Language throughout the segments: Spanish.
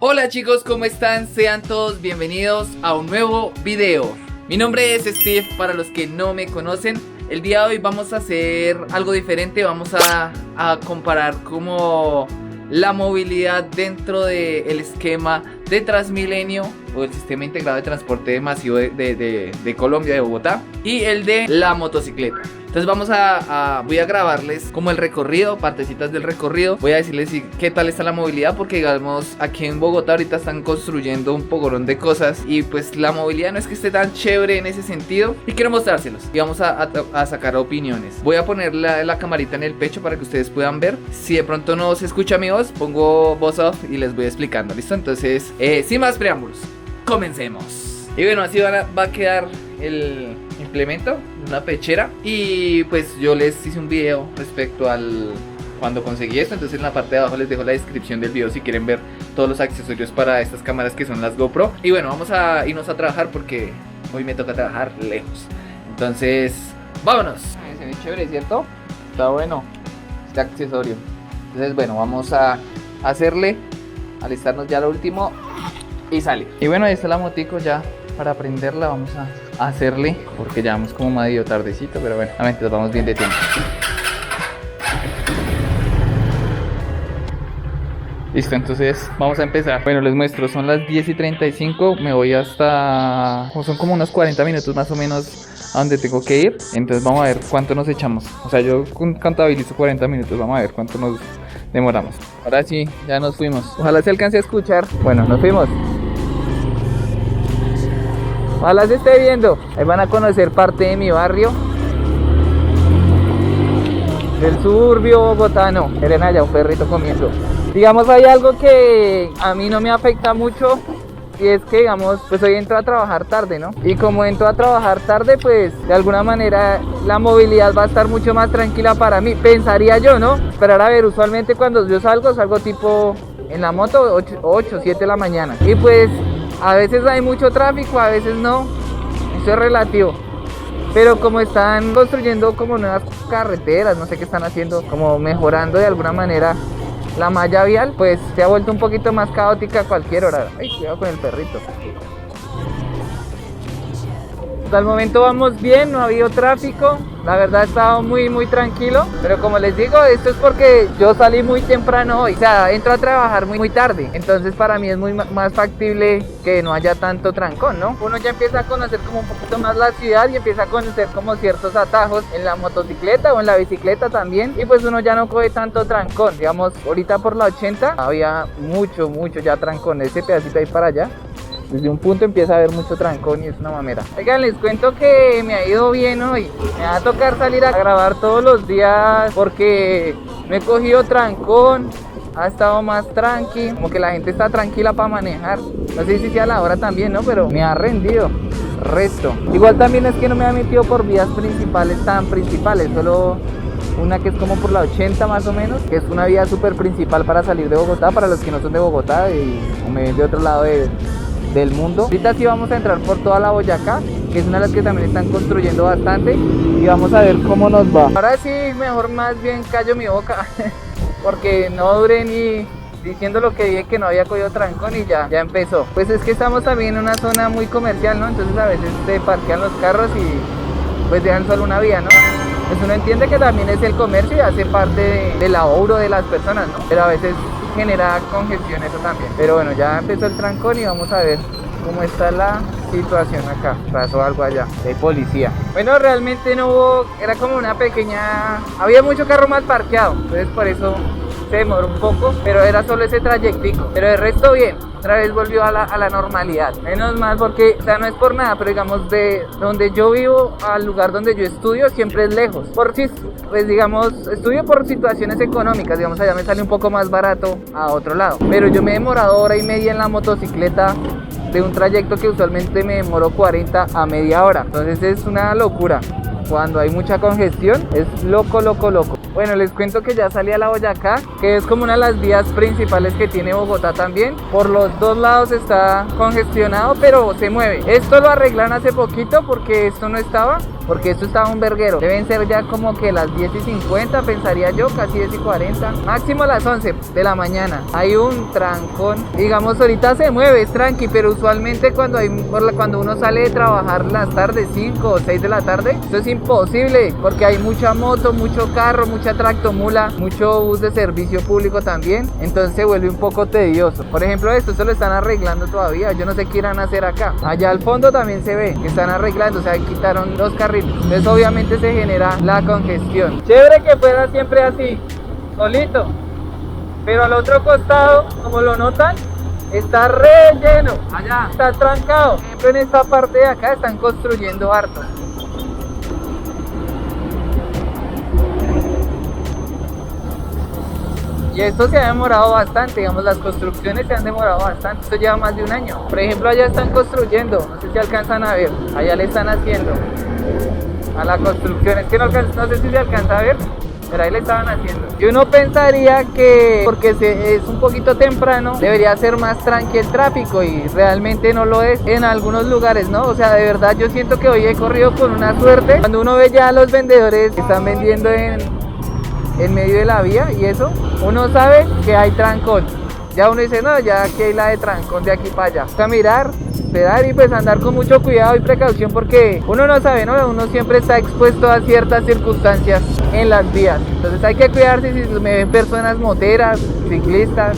Hola chicos, ¿cómo están? Sean todos bienvenidos a un nuevo video. Mi nombre es Steve, para los que no me conocen. El día de hoy vamos a hacer algo diferente. Vamos a comparar como la movilidad dentro del esquema de Transmilenio o el sistema integrado de transporte masivo de Colombia, de Bogotá, y el de la motocicleta. Entonces voy a grabarles como el recorrido, partecitas del recorrido. Voy a decirles qué tal está la movilidad, porque digamos aquí en Bogotá ahorita están construyendo un pogorón de cosas y pues la movilidad no es que esté tan chévere en ese sentido, y quiero mostrárselos y vamos a sacar opiniones. Voy a poner la camarita en el pecho para que ustedes puedan ver. Si de pronto no se escucha mi voz, pongo voz off y les voy explicando, ¿listo? Entonces, sin más preámbulos, comencemos. Y bueno, así va a quedar el implemento, una pechera. Y pues yo les hice un video respecto al cuando conseguí esto. Entonces en la parte de abajo les dejo la descripción del video si quieren ver todos los accesorios para estas cámaras que son las GoPro. Y bueno, vamos a irnos a trabajar porque hoy me toca trabajar lejos. Entonces, vámonos. Se ve chévere, ¿cierto? Está bueno este accesorio. Entonces bueno, vamos a hacerle, alistarnos ya lo último y sale. Y bueno, ahí está la motico ya para prenderla. Vamos a hacerle, porque ya vamos como medio tardecito, pero bueno, entonces vamos bien de tiempo. Listo, entonces vamos a empezar. Bueno, les muestro, son las 10:35, me voy hasta... son como unos 40 minutos más o menos a donde tengo que ir. Entonces vamos a ver cuánto nos echamos. O sea, yo contabilizo 40 minutos, vamos a ver cuánto nos demoramos. Ahora sí, ya nos fuimos. Ojalá se alcance a escuchar. Bueno, nos fuimos. Ojalá se esté viendo. Ahí van a conocer parte de mi barrio, del suburbio bogotano. Miren allá un perrito comiendo. Digamos, hay algo que a mí no me afecta mucho, y es que, digamos, pues hoy entro a trabajar tarde, ¿no? Y como entro a trabajar tarde, pues de alguna manera la movilidad va a estar mucho más tranquila para mí, pensaría yo, ¿no? Esperar a ver, usualmente cuando yo salgo tipo en la moto 8, 7 de la mañana. Y pues a veces hay mucho tráfico, a veces no, eso es relativo. Pero como están construyendo como nuevas carreteras, no sé qué están haciendo, como mejorando de alguna manera la malla vial, pues se ha vuelto un poquito más caótica a cualquier hora. Ay, cuidado con el perrito. Hasta el momento vamos bien, no ha habido tráfico. La verdad ha estado muy tranquilo. Pero como les digo, esto es porque yo salí muy temprano hoy. O sea, entro a trabajar muy tarde. Entonces para mí es más factible que no haya tanto trancón, ¿no? Uno ya empieza a conocer como un poquito más la ciudad y empieza a conocer como ciertos atajos en la motocicleta o en la bicicleta también. Y pues uno ya no coge tanto trancón. Digamos, ahorita por la 80 había mucho ya trancón. Ese pedacito ahí para allá, desde un punto empieza a haber mucho trancón y es una mamera. Oigan, les cuento que me ha ido bien hoy. Me va a tocar salir a grabar todos los días porque me he cogido trancón. Ha estado más tranqui, como que la gente está tranquila para manejar. No sé si sea la hora también, ¿no? Pero me ha rendido resto. Igual también es que no me ha metido por vías principales tan principales, solo una que es como por la 80 más o menos, que es una vía súper principal para salir de Bogotá, para los que no son de Bogotá o me ven de otro lado del mundo. Ahorita sí vamos a entrar por toda la Boyacá, que es una de las que también están construyendo bastante, y vamos a ver cómo nos va. Ahora sí, mejor más bien callo mi boca porque no duré ni diciendo lo que dije, que no había cogido trancón y ya empezó. Pues es que estamos también en una zona muy comercial, ¿no? Entonces a veces se parquean los carros y pues dejan solo una vía, ¿no? Pues uno entiende que también es el comercio y hace parte del ahorro de las personas, ¿no? Pero a veces genera congestión eso también. Pero bueno, ya empezó el trancón y vamos a ver cómo está la situación acá. Pasó algo allá de policía. Bueno, realmente no hubo, era como una pequeña, había mucho carro mal parqueado, entonces por eso se demoró un poco, pero era solo ese trayectico. Pero el resto bien, otra vez volvió a la normalidad. Menos mal porque, o sea, no es por nada, pero digamos de donde yo vivo al lugar donde yo estudio siempre es lejos. Por si, pues digamos, estudio por situaciones económicas, digamos allá me sale un poco más barato a otro lado. Pero yo me he demorado hora y media en la motocicleta de un trayecto que usualmente me demoro 40 a media hora. Entonces es una locura. Cuando hay mucha congestión es loco. Bueno, les cuento que ya salí a la Boyacá, que es como una de las vías principales que tiene Bogotá también. Por los dos lados está congestionado, pero se mueve. Esto lo arreglaron hace poquito porque esto no estaba, porque esto estaba un verguero. Deben ser ya como que las 10:50, pensaría yo, casi 10:40. Máximo las 11 de la mañana. Hay un trancón. Digamos, ahorita se mueve, es tranqui, pero usualmente cuando uno sale de trabajar las tardes, 5 o 6 de la tarde, esto es imposible, porque hay mucha moto, mucho carro, mucha tractomula, mucho bus de servicio público también. Entonces se vuelve un poco tedioso. Por ejemplo, esto lo están arreglando todavía. Yo no sé qué irán a hacer acá. Allá al fondo también se ve que están arreglando, o sea, quitaron los carriles. Entonces obviamente se genera la congestión. Chévere que fuera siempre así, solito. Pero al otro costado, como lo notan, está re lleno. Allá está trancado. Por ejemplo, en esta parte de acá están construyendo harto. Y esto se ha demorado bastante, digamos, las construcciones se han demorado bastante. Esto lleva más de un año. Por ejemplo, allá están construyendo, no sé si alcanzan a ver, allá le están haciendo a la construcción. Es que no sé si se alcanza a ver, pero ahí le estaban haciendo. Y uno pensaría que porque es un poquito temprano, debería ser más tranqui el tráfico, y realmente no lo es en algunos lugares, ¿no? O sea, de verdad yo siento que hoy he corrido con una suerte. Cuando uno ve ya a los vendedores que están vendiendo en medio de la vía y eso, uno sabe que hay trancón. Ya uno dice, no, ya aquí hay la de trancón de aquí para allá. O sea, mirar, esperar y pues andar con mucho cuidado y precaución, porque uno no sabe, ¿no? Uno siempre está expuesto a ciertas circunstancias en las vías. Entonces hay que cuidarse si me ven personas moteras, ciclistas,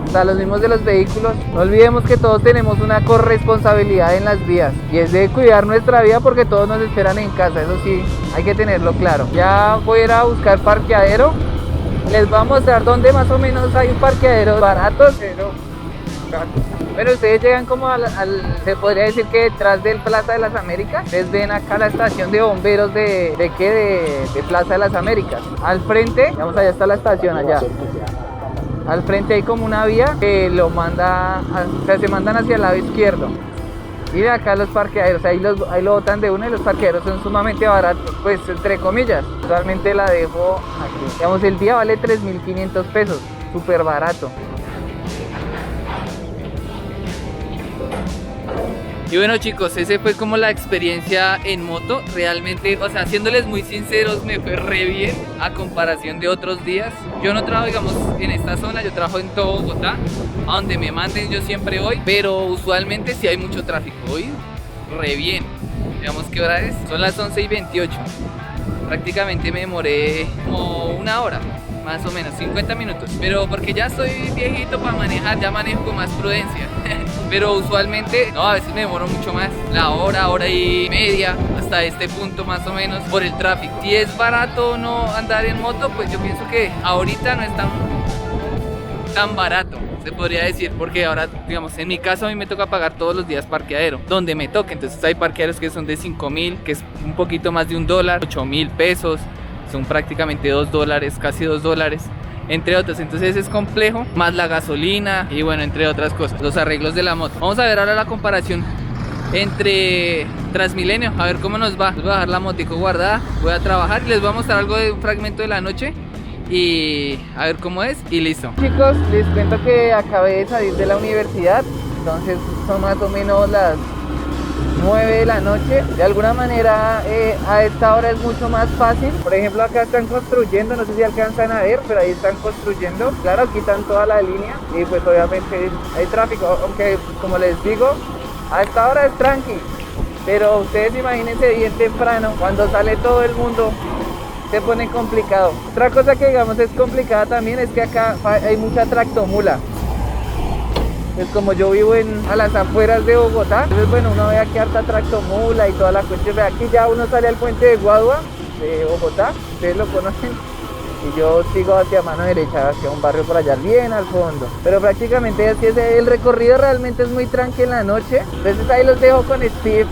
hasta los mismos de los vehículos. No olvidemos que todos tenemos una corresponsabilidad en las vías, y es de cuidar nuestra vida, porque todos nos esperan en casa. Eso sí, hay que tenerlo claro. Ya voy a ir a buscar parqueadero. Les voy a mostrar dónde más o menos hay un parqueadero barato, pero bueno, ustedes llegan como se podría decir que detrás del Plaza de las Américas. Ustedes ven acá la estación de bomberos de Plaza de las Américas. Al frente, vamos, allá está la estación, allá. Al frente hay como una vía que lo manda, o sea, se mandan hacia el lado izquierdo. Y de acá los parqueaderos, ahí lo botan de uno, y los parqueaderos son sumamente baratos, pues entre comillas. Actualmente la dejo aquí. Digamos, el día vale 3.500 pesos, súper barato. Y bueno, chicos, ese fue como la experiencia en moto. Realmente, o sea, siéndoles muy sinceros, me fue re bien a comparación de otros días. Yo no trabajo, digamos, en esta zona, yo trabajo en todo Bogotá. A donde me manden yo siempre voy, pero usualmente sí hay mucho tráfico. Hoy, re bien. Digamos, ¿qué hora es? Son las 11:28. Prácticamente me demoré como una hora, más o menos, 50 minutos. Pero porque ya soy viejito para manejar, ya manejo con más prudencia. Pero usualmente, no, a veces me demoro mucho más, la hora y media, hasta este punto más o menos, por el tráfico. Si es barato o no andar en moto, pues yo pienso que ahorita no es tan barato, se podría decir, porque ahora, digamos, en mi caso a mí me toca pagar todos los días parqueadero, donde me toque. Entonces hay parqueaderos que son de 5.000, que es un poquito más de $1, 8.000 pesos, son prácticamente $2, casi $2, entre otros. Entonces es complejo, más la gasolina y bueno, entre otras cosas, los arreglos de la moto. Vamos a ver ahora la comparación entre Transmilenio, a ver cómo nos va. Les voy a dejar la motico guardada, voy a trabajar y les voy a mostrar algo de un fragmento de la noche y a ver cómo es, y listo. Chicos, les cuento que acabé de salir de la universidad, entonces son más o menos las 9 de la noche. De alguna manera a esta hora es mucho más fácil. Por ejemplo, acá están construyendo, no sé si alcanzan a ver, pero ahí están construyendo. Claro, quitan toda la línea y pues obviamente hay tráfico, aunque como les digo, a esta hora es tranqui. Pero ustedes imagínense bien temprano, cuando sale todo el mundo, se pone complicado. Otra cosa que digamos es complicada también es que acá hay mucha tractomula. Es como yo vivo a las afueras de Bogotá, entonces bueno, uno ve aquí harta tractomula y toda la cuestión. Ve, aquí ya uno sale al puente de Guadua de Bogotá, ustedes lo conocen, y yo sigo hacia mano derecha, hacia un barrio por allá bien al fondo. Pero prácticamente así es, el recorrido realmente es muy tranquilo en la noche. Entonces ahí los dejo con Steve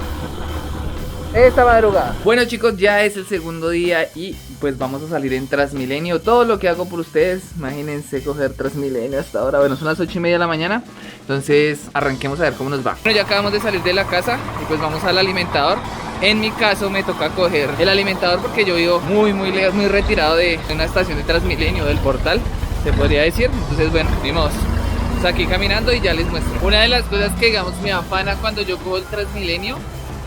esta madrugada. Bueno chicos, ya es el segundo día y pues vamos a salir en Transmilenio. Todo lo que hago por ustedes, imagínense coger Transmilenio hasta ahora. Bueno, son las 8:30 de la mañana. Entonces arranquemos a ver cómo nos va. Bueno, ya acabamos de salir de la casa y pues vamos al alimentador. En mi caso me toca coger el alimentador porque yo vivo muy lejos, muy retirado de una estación de Transmilenio, del portal, se podría decir. Entonces bueno, vimos aquí caminando y ya les muestro. Una de las cosas que digamos me afana cuando yo cojo el Transmilenio,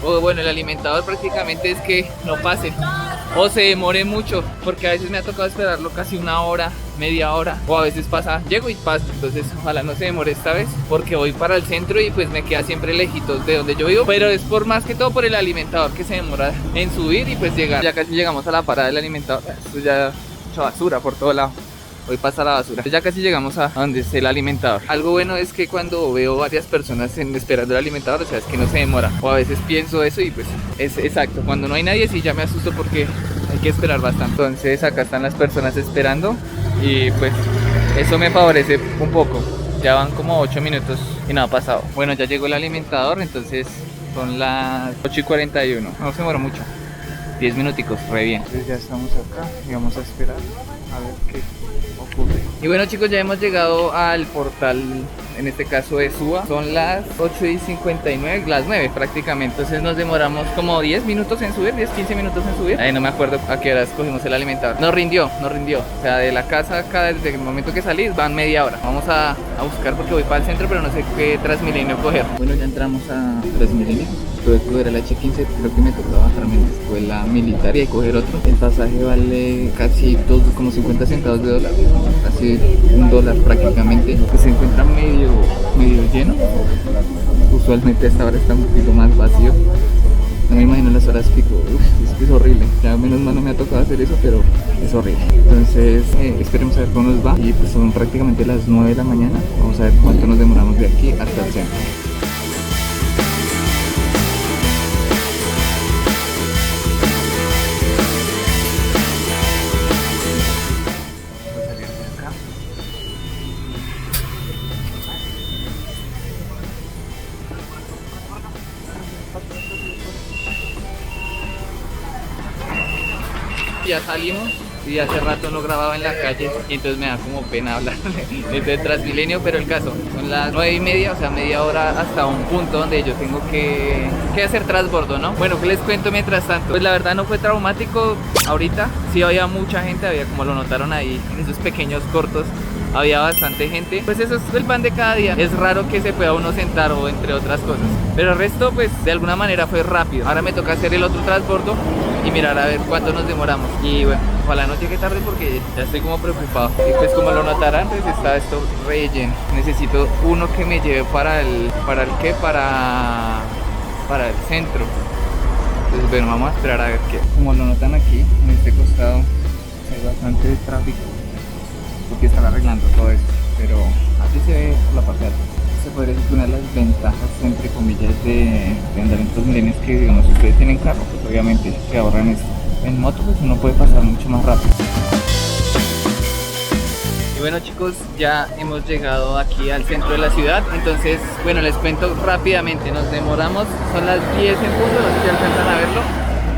o bueno, el alimentador, prácticamente es que no pase o se demore mucho, porque a veces me ha tocado esperarlo casi una hora, media hora, o a veces pasa, llego y paso. Entonces ojalá no se demore esta vez, porque voy para el centro y pues me queda siempre lejitos de donde yo vivo, pero es por más que todo por el alimentador que se demora en subir y pues llegar. Ya casi llegamos a la parada del alimentador. Esto ya mucha basura por todo lado. Hoy pasa la basura. Ya casi llegamos a donde es el alimentador. Algo bueno es que cuando veo varias personas esperando el alimentador, o sea, es que no se demora. O a veces pienso eso y pues es exacto. Cuando no hay nadie sí ya me asusto porque hay que esperar bastante. Entonces acá están las personas esperando y pues eso me favorece un poco. Ya van como 8 minutos y no ha pasado. Bueno, ya llegó el alimentador, entonces son las 8:41. No se demora mucho. 10 minuticos, re bien. Entonces ya estamos acá y vamos a esperar a ver qué ocurre. Y bueno chicos, ya hemos llegado al portal, en este caso de Suba. Son las 8:59, las 9 prácticamente. Entonces nos demoramos como 10 minutos en subir, 10-15 minutos en subir. Ahí no me acuerdo a qué hora escogimos el alimentador. Nos rindió. O sea, de la casa acá, desde el momento que salí, van media hora. Vamos a buscar porque voy para el centro, pero no sé qué Transmilenio coger. Bueno, ya entramos a Transmilenio. Tuve que coger el H15, creo que me tocaba bajarme en la escuela militar y coger otro. El pasaje vale casi como 50 centavos de dólar, casi $1 prácticamente, que se encuentra medio lleno. Usualmente esta hora está un poquito más vacío. No me imagino las horas pico. Es que es horrible. Ya menos mal no me ha tocado hacer eso, pero es horrible. Entonces esperemos a ver cómo nos va. Y pues son prácticamente las 9 de la mañana. Vamos a ver cuánto nos demoramos de aquí hasta el centro. Ya salimos y hace rato no grababa en la calle y entonces me da como pena hablar desde el Transmilenio, pero el caso, son las 9:30, o sea media hora hasta un punto donde yo tengo que hacer transbordo, ¿no? Bueno, ¿qué les cuento mientras tanto? Pues la verdad no fue traumático ahorita, sí había mucha gente, había, como lo notaron ahí en esos pequeños cortos, había bastante gente. Pues eso es el pan de cada día. Es raro que se pueda uno sentar o entre otras cosas, pero el resto pues de alguna manera fue rápido. Ahora me toca hacer el otro transbordo y mirar a ver cuánto nos demoramos. Y bueno, ojalá no llegue tarde porque ya estoy como preocupado. Y pues como lo notarán, pues está esto re lleno. Necesito uno que me lleve para el centro. Entonces bueno, vamos a esperar a ver qué. Como lo notan aquí, en este costado hay bastante tráfico porque están arreglando todo esto, pero así se ve por la parte de atrás. Se podría decir que una de las ventajas, entre comillas, de andar en estos milenios, que digamos, si ustedes tienen carro, pues obviamente se ahorran esto. En moto pues uno puede pasar mucho más rápido. Y bueno chicos, ya hemos llegado aquí al centro de la ciudad. Entonces, bueno, les cuento rápidamente, nos demoramos, son las 10 en punto, no sé si alcanzan a verlo.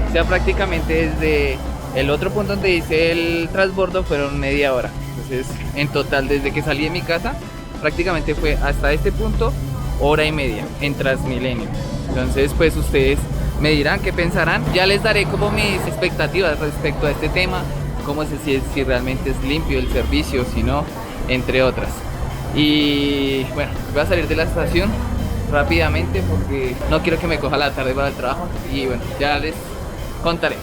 O sea, prácticamente desde el otro punto donde hice el transbordo fueron media hora. Entonces, en total, desde que salí de mi casa, prácticamente fue hasta este punto, hora y media en Transmilenio. Entonces, pues ustedes me dirán qué pensarán. Ya les daré como mis expectativas respecto a este tema, cómo si realmente es limpio el servicio, si no, entre otras. Y bueno, voy a salir de la estación rápidamente porque no quiero que me coja la tarde para el trabajo. Y bueno, ya les contaré.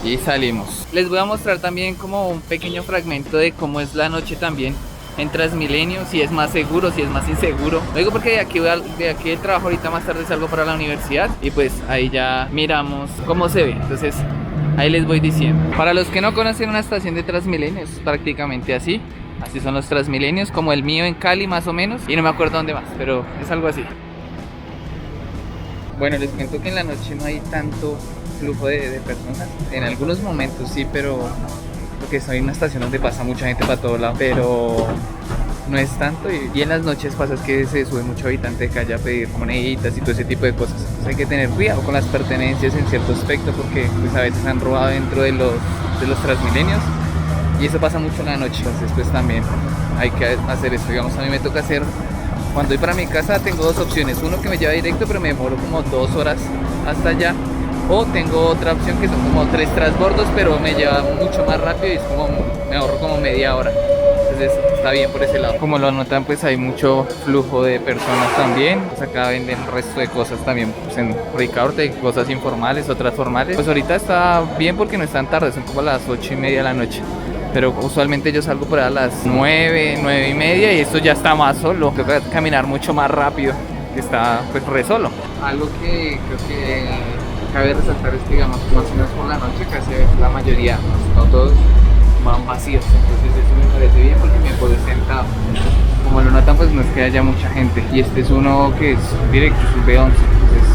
Y salimos. Les voy a mostrar también como un pequeño fragmento de cómo es la noche también en Transmilenio, si es más seguro, si es más inseguro. Lo digo porque de aquí del trabajo ahorita más tarde salgo para la universidad y pues ahí ya miramos cómo se ve. Entonces ahí les voy diciendo. Para los que no conocen una estación de Transmilenio, es prácticamente así. Así son los Transmilenios, como el mío en Cali más o menos. Y no me acuerdo dónde más, pero es algo así. Bueno, les cuento que en la noche no hay tanto flujo de personas. En algunos momentos sí, pero porque soy en una estación donde pasa mucha gente para todo lado. Pero no es tanto, y en las noches pasa es que se sube mucho habitante de calle a pedir moneditas y todo ese tipo de cosas. Entonces hay que tener cuidado con las pertenencias en cierto aspecto, porque pues a veces han robado dentro de los Transmilenios, y eso pasa mucho en la noche. Entonces pues también hay que hacer esto. Digamos, a mí me toca hacer, cuando voy para mi casa tengo dos opciones: uno que me lleva directo pero me demoro como 2 horas hasta allá, o tengo otra opción que son como 3 transbordos pero me lleva mucho más rápido y es como, me ahorro como media hora. Entonces está bien por ese lado. Como lo notan, pues hay mucho flujo de personas también. Pues acá venden el resto de cosas también, pues en Ricaurte, cosas informales, otras formales. Pues ahorita está bien porque no es tan tarde, son como las 8:30 de la noche. Pero usualmente yo salgo por ahí a las 9, 9:30, y esto ya está más solo. Tengo que caminar mucho más rápido, que está pues re solo. Algo que creo que cabe resaltar es que, digamos, más o menos por la noche casi la mayoría, no todos, van vacíos. Entonces eso me parece bien porque me puedo sentado. Como lo notan, pues no es que haya mucha gente. Y este es uno que es directo, es un B11. Entonces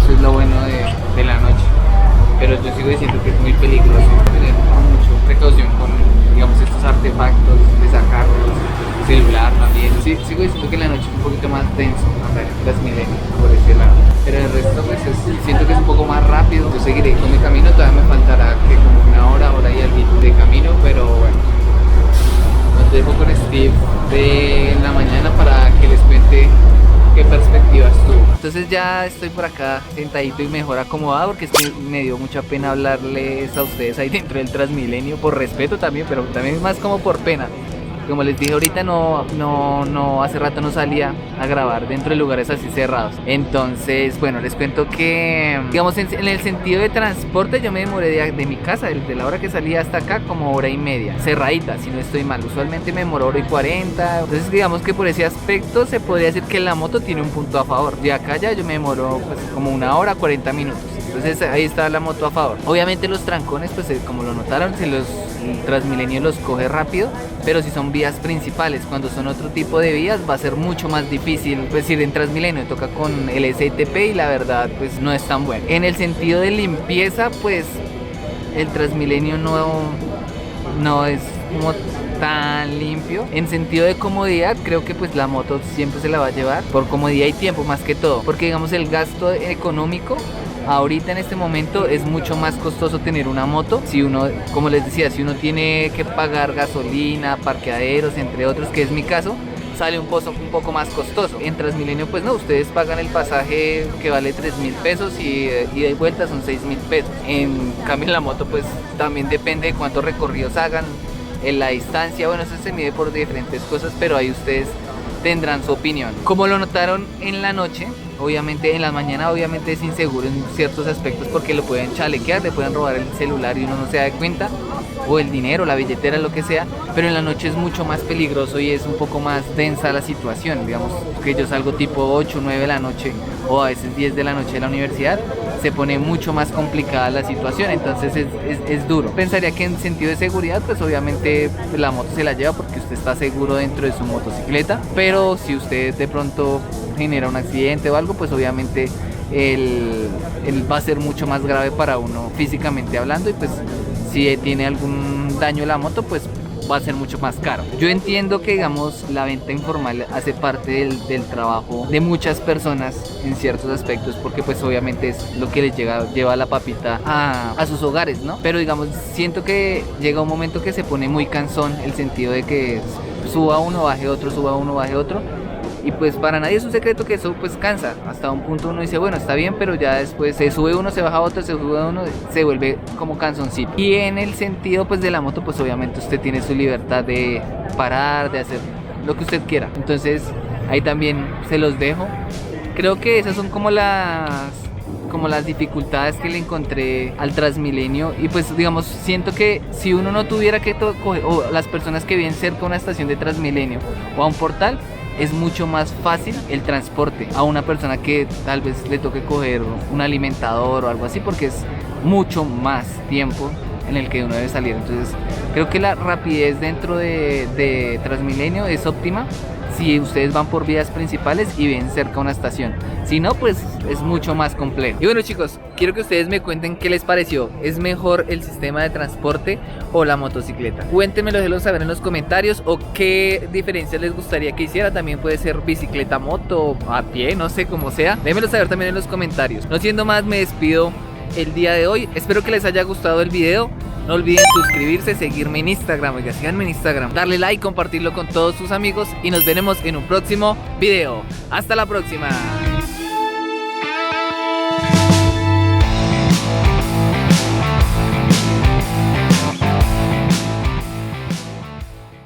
eso es lo bueno de la noche. Pero yo sigo diciendo que es muy peligroso tener mucha precaución con, digamos, estos artefactos, de sacarlos, celular también. Sí, sigo diciendo que la noche es un poquito más denso andar en Transmilenio por ese lado. Pero el resto pues siento que es un poco más rápido. Yo seguiré con mi camino, todavía me faltará que como una hora y algo de camino, pero bueno. Nos dejo con Steve en la mañana para que les cuente qué perspectivas tuvo. Entonces ya estoy por acá sentadito y mejor acomodado, porque es que me dio mucha pena hablarles a ustedes ahí dentro del Transmilenio, por respeto también, pero también más como por pena. Como les dije ahorita, hace rato no salía a grabar dentro de lugares así cerrados. Entonces, bueno, les cuento que, digamos, en el sentido de transporte, yo me demoré de mi casa, de la hora que salía hasta acá, como 1:30, cerradita, si no estoy mal. Usualmente me demoro 1:40. Entonces, digamos que por ese aspecto se podría decir que la moto tiene un punto a favor. De acá ya yo me demoro pues como 1 hora 40 minutos. Entonces ahí está la moto a favor. Obviamente los trancones, pues como lo notaron, el Transmilenio los coge rápido, pero si son vías principales. Cuando son otro tipo de vías va a ser mucho más difícil. Pues ir en Transmilenio toca con el STP y la verdad pues no es tan bueno. En el sentido de limpieza, pues el Transmilenio no es como tan limpio. En sentido de comodidad, creo que pues la moto siempre se la va a llevar por comodidad y tiempo más que todo, porque digamos el gasto económico ahorita en este momento es mucho más costoso tener una moto. Si uno, como les decía, si uno tiene que pagar gasolina, parqueaderos, entre otros, que es mi caso, sale un poco más costoso. En Transmilenio pues no, ustedes pagan el pasaje que vale 3.000 pesos y ida y vuelta son 6.000 pesos. En cambio en la moto pues también depende de cuántos recorridos hagan, en la distancia, bueno, eso se mide por diferentes cosas, pero ahí ustedes tendrán su opinión. Como lo notaron en la noche, obviamente en la mañana obviamente es inseguro en ciertos aspectos porque lo pueden chalequear, le pueden robar el celular y uno no se da cuenta, o el dinero, la billetera, lo que sea, pero en la noche es mucho más peligroso y es un poco más densa la situación. Digamos que yo salgo tipo 8, 9 de la noche o a veces 10 de la noche de la universidad, se pone mucho más complicada la situación, entonces es duro. Pensaría que en sentido de seguridad pues obviamente la moto se la lleva porque usted está seguro dentro de su motocicleta, pero si usted de pronto genera un accidente o algo, pues obviamente él va a ser mucho más grave para uno físicamente hablando, y pues si tiene algún daño la moto pues va a ser mucho más caro. Yo entiendo que digamos la venta informal hace parte del trabajo de muchas personas en ciertos aspectos, porque pues obviamente es lo que les lleva la papita a sus hogares, ¿no? Pero digamos siento que llega un momento que se pone muy cansón el sentido de que suba uno, baje otro, suba uno, baje otro. Y pues para nadie es un secreto que eso pues cansa. Hasta un punto uno dice, bueno, está bien, pero ya después se sube uno, se baja otro, se sube uno, se vuelve como cansoncito. Y en el sentido pues de la moto, pues obviamente usted tiene su libertad de parar, de hacer lo que usted quiera. Entonces ahí también se los dejo. Creo que esas son como las dificultades que le encontré al Transmilenio. Y pues digamos, siento que si uno no tuviera que coger, o las personas que viven cerca a una estación de Transmilenio o a un portal, es mucho más fácil el transporte a una persona que tal vez le toque coger un alimentador o algo así, porque es mucho más tiempo en el que uno debe salir. Entonces creo que la rapidez dentro de Transmilenio es óptima si ustedes van por vías principales y ven cerca una estación. Si no, pues es mucho más complejo. Y bueno, chicos, quiero que ustedes me cuenten qué les pareció. ¿Es mejor el sistema de transporte o la motocicleta? Cuéntenmelo, déjenlo saber en los comentarios, o qué diferencias les gustaría que hiciera. También puede ser bicicleta, moto, a pie, no sé, como sea. Déjenmelo saber también en los comentarios. No siendo más, me despido el día de hoy. Espero que les haya gustado el video. No olviden suscribirse, seguirme en Instagram, oiga, síganme en Instagram, darle like, compartirlo con todos sus amigos y nos veremos en un próximo video. Hasta la próxima.